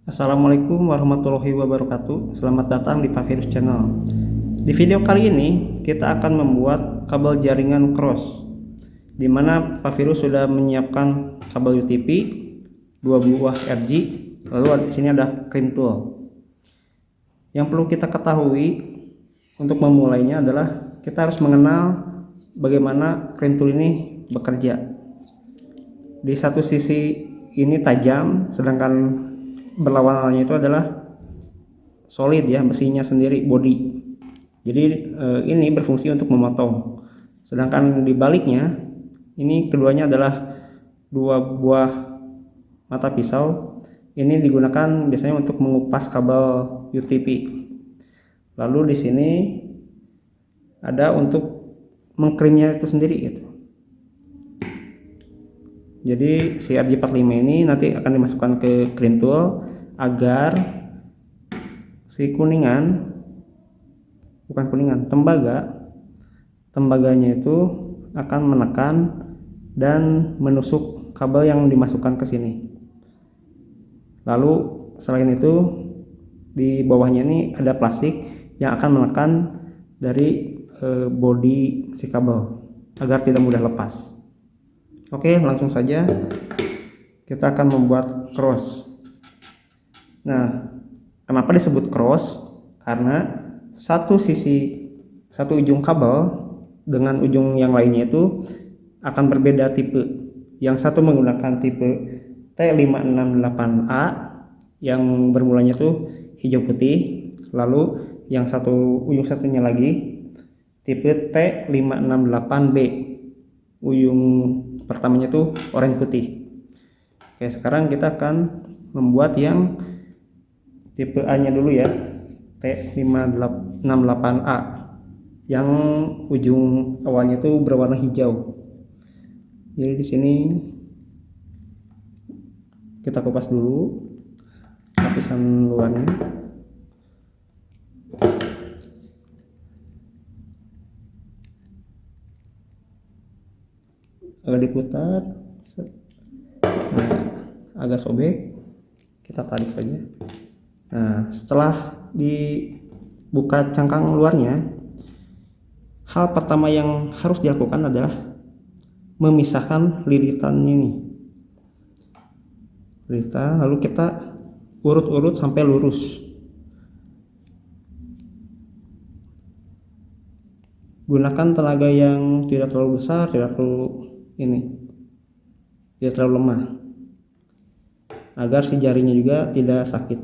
Assalamualaikum warahmatullahi wabarakatuh. Selamat datang di Pak Virus Channel. Di video kali ini kita akan membuat kabel jaringan cross, di mana Pak Virus sudah menyiapkan kabel UTP, 2 buah RG, lalu di sini ada crimp tool. Yang perlu kita ketahui untuk memulainya adalah kita harus mengenal bagaimana crimp tool ini bekerja. Di satu sisi ini tajam, sedangkan berlawanannya itu adalah solid ya, besinya sendiri, body. Jadi ini berfungsi untuk memotong. Sedangkan di baliknya ini keduanya adalah 2 buah mata pisau. Ini digunakan biasanya untuk mengupas kabel UTP. Lalu di sini ada untuk mengkrimnya itu sendiri gitu. Jadi si RJ45 ini nanti akan dimasukkan ke crimp tool agar si tembaganya itu akan menekan dan menusuk kabel yang dimasukkan ke sini. Lalu selain itu di bawahnya ini ada plastik yang akan menekan dari bodi si kabel agar tidak mudah lepas. Oke, langsung saja kita akan membuat cross. Nah, kenapa disebut cross? Karena satu ujung kabel dengan ujung yang lainnya itu akan berbeda tipe. Yang satu menggunakan tipe T568A yang bermulanya tuh hijau putih, lalu yang ujung satunya lagi tipe T568B, ujung pertamanya tuh oranye putih. Oke, sekarang kita akan membuat yang tipe A nya dulu ya, T568A yang ujung awalnya tuh berwarna hijau. Jadi di sini kita kupas dulu lapisan luarnya. Agak diputar, nah, agak sobek, kita tarik saja. Nah, setelah dibuka cangkang luarnya, hal pertama yang harus dilakukan adalah memisahkan lilitannya ini. Lilitan, lalu kita urut-urut sampai lurus. Gunakan tenaga yang tidak terlalu besar, tidak terlalu lemah, agar si jarinya juga tidak sakit.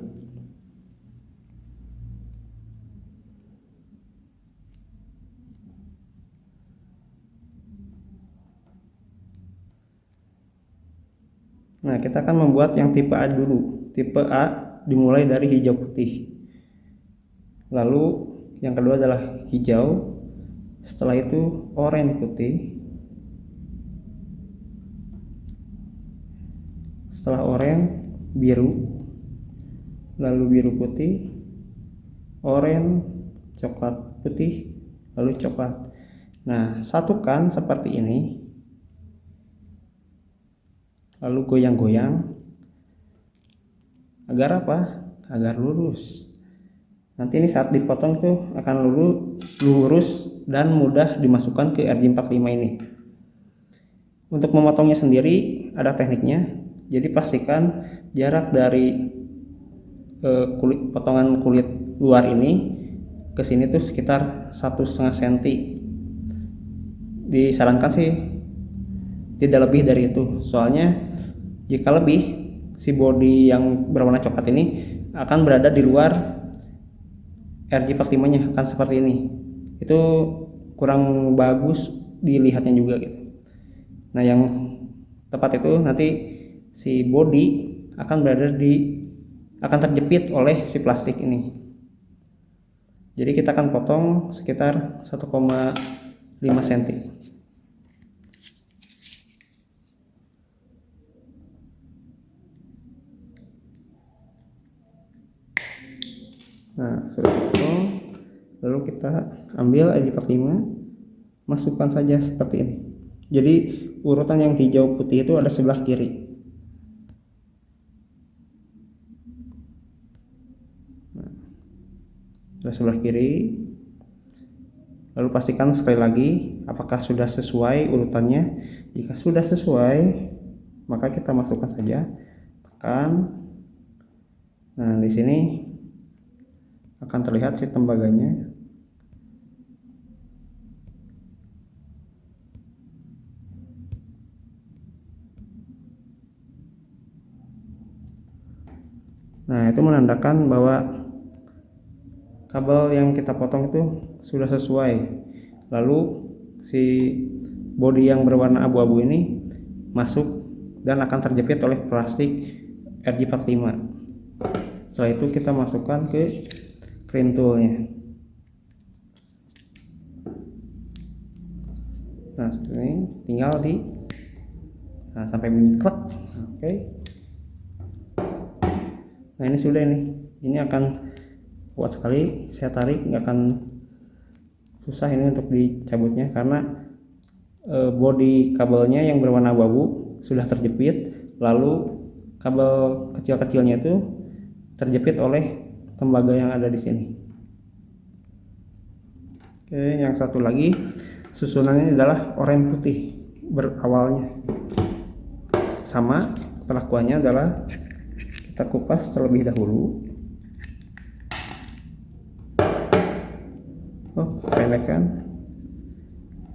Nah, kita akan membuat yang tipe A dulu. Tipe A dimulai dari hijau putih, lalu yang kedua adalah hijau, setelah itu oranye putih, setelah oranye biru, lalu biru putih, oranye, coklat putih, lalu coklat. Nah, satukan seperti ini, lalu goyang-goyang agar apa? Agar lurus. Nanti ini saat dipotong tuh akan lurus dan mudah dimasukkan ke RJ45 ini. Untuk memotongnya sendiri ada tekniknya. Jadi pastikan jarak dari potongan kulit luar ini ke sini tuh sekitar 1,5 cm. Disarankan sih tidak lebih dari itu. Soalnya jika lebih, si bodi yang berwarna coklat ini akan berada di luar RJ45 nya, akan seperti ini. Itu kurang bagus dilihatnya juga gitu. Nah, yang tepat itu nanti si body akan terjepit oleh si plastik ini. Jadi kita akan potong sekitar 1,5 cm. Nah, sudah potong, lalu kita ambil RJ45, masukkan saja seperti ini. Jadi urutan yang hijau putih itu ada sebelah kiri. sebelah kiri. Lalu pastikan sekali lagi apakah sudah sesuai urutannya. Jika sudah sesuai, maka kita masukkan saja, tekan. Nah, di sini akan terlihat si tembaganya. Nah, itu menandakan bahwa kabel yang kita potong itu sudah sesuai. Lalu si bodi yang berwarna abu-abu ini masuk dan akan terjepit oleh plastik RJ45. Setelah itu kita masukkan ke clean toolnya. Nah, seperti ini, tinggal sampai bunyi klek. Oke. Nah, ini sudah ini akan kuat sekali. Saya tarik, nggak akan susah ini untuk dicabutnya karena bodi kabelnya yang berwarna abu-abu sudah terjepit, lalu kabel kecil-kecilnya itu terjepit oleh tembaga yang ada di sini. Oke, yang satu lagi susunannya adalah oranye putih berawalnya. Sama, perlakuannya adalah kita kupas terlebih dahulu. Pendek kan,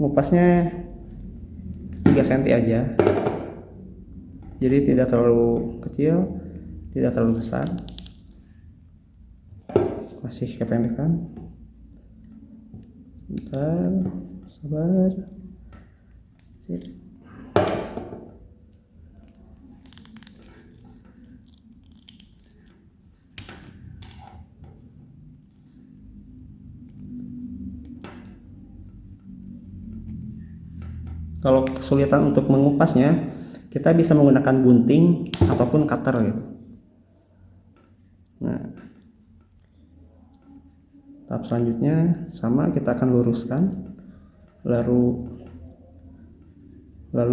ngupasnya 3 cm aja, jadi tidak terlalu kecil, tidak terlalu besar, masih kependekan. Sebentar, sabar. Sip. Kalau kesulitan untuk mengupasnya, kita bisa menggunakan gunting ataupun cutter gitu. Nah, tahap selanjutnya sama, kita akan luruskan. Lalu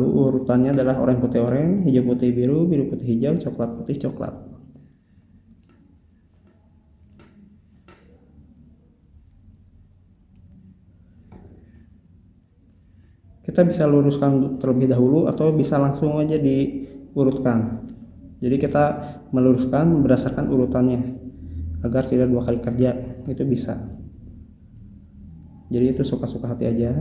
urutannya adalah oranye putih oranye, hijau putih biru, biru putih hijau, coklat putih coklat. Kita bisa luruskan terlebih dahulu atau bisa langsung aja diurutkan. Jadi kita meluruskan berdasarkan urutannya agar tidak 2 kali kerja, itu bisa. Jadi itu suka-suka hati aja.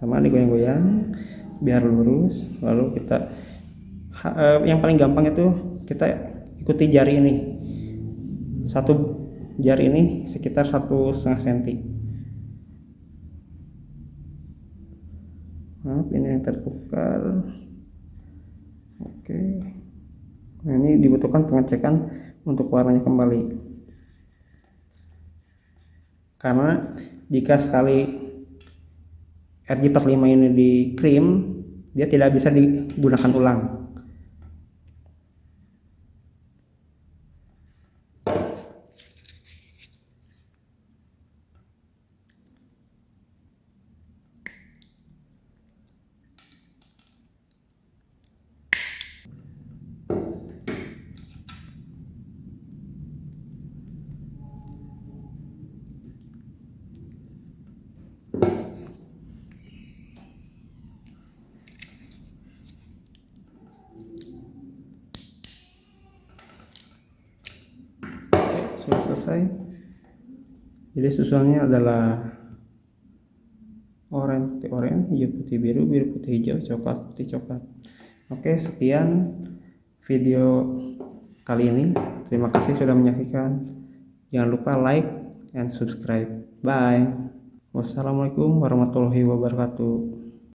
Sama digoyang-goyang biar lurus. Lalu kita yang paling gampang itu kita ikuti jari ini. Satu jari ini sekitar 1,5 cm. Maaf, ini yang tertukar. Oke. Nah, ini dibutuhkan pengecekan untuk warnanya kembali. Karena jika sekali RJ45 ini di krim, dia tidak bisa digunakan ulang. Sudah selesai. Jadi susunannya adalah oranye putih oranye, hijau putih biru, biru putih hijau, coklat putih coklat. Oke, sekian video kali ini. Terima kasih sudah menyaksikan. Jangan lupa like and subscribe. Bye. Wassalamualaikum warahmatullahi wabarakatuh.